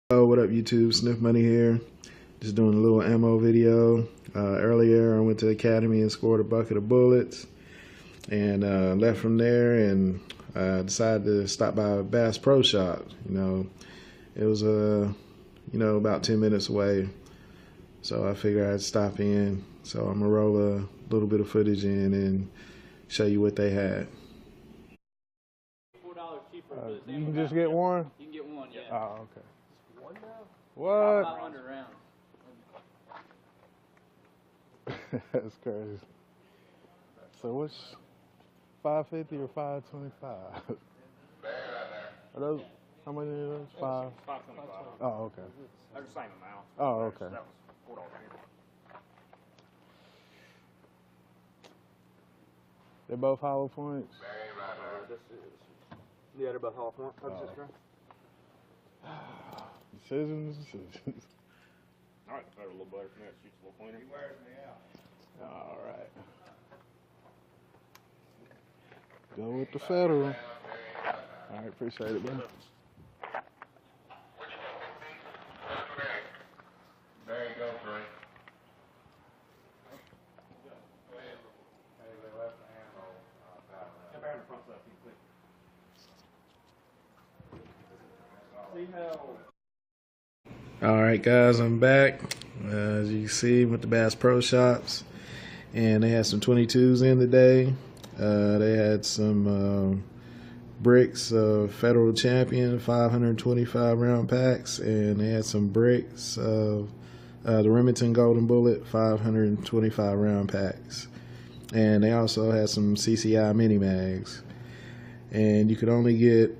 Oh, what up YouTube? Sniff Money here. Just doing a little ammo video. Earlier I went to the academy and scored a bucket of bullets and left from there and decided to stop by Bass Pro Shop. It was about 10 minutes away, so I figured I'd stop in. So I'm gonna roll a little bit of footage in and show you what they had. $4 cheaper. You can just get one? You can get one, yeah. Oh, okay. One now? What? 500 rounds. That's crazy. So what's 550 or 525? Are those, how many are those? 525. Oh, okay. They're the same amount. Oh, okay. That was $4 cheaper. They're both hollow points? Yeah, they're both hollow point. Decisions. All right, better a little better from that. Shoots a little cleaner. He wears me out. All right. Go with the federal. All right, appreciate it, man. There you go, Trey. Alright guys, I'm back. As you can see, with the Bass Pro Shops, and they had some 22s in today. They had some bricks of Federal Champion 525 round packs, and they had some bricks of the Remington Golden Bullet 525 round packs, and they also had some CCI mini mags. And you could only get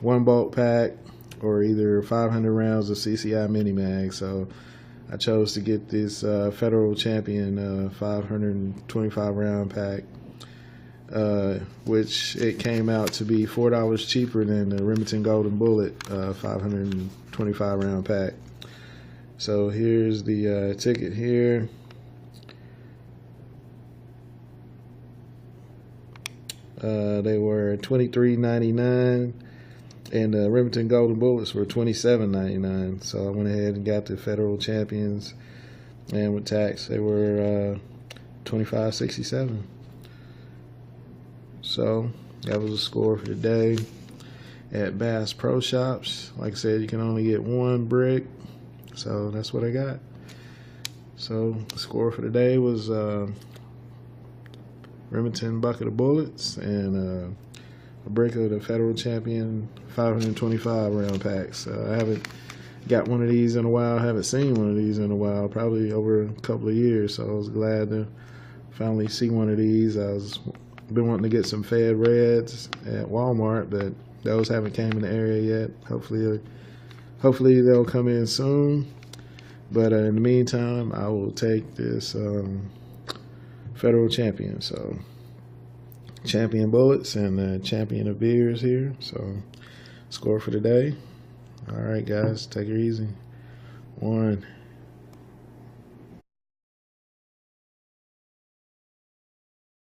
one bulk pack or either 500 rounds of CCI mini mag. So I chose to get this Federal Champion 525 round pack, which it came out to be $4 cheaper than the Remington Golden Bullet 525 round pack. So here's the ticket here. They were $23.99, and the Remington Golden Bullets were $27.99. So I went ahead and got the Federal Champions, and with tax they were $25.67. So that was the score for the day at Bass Pro Shops. Like I said, you can only get one brick, so that's what I got. So the score for the day was Remington bucket of bullets and a brick of the Federal Champion 525 round packs. I haven't got one of these in a while. I haven't seen one of these in a while, probably over a couple of years. So I was glad to finally see one of these. Been wanting to get some Fed Reds at Walmart, but those haven't came in the area yet. Hopefully they'll come in soon. But in the meantime, I will take this Federal Champion. So Champion bullets and Champion of beers here. So score for the day. All right, guys, take it easy. 1.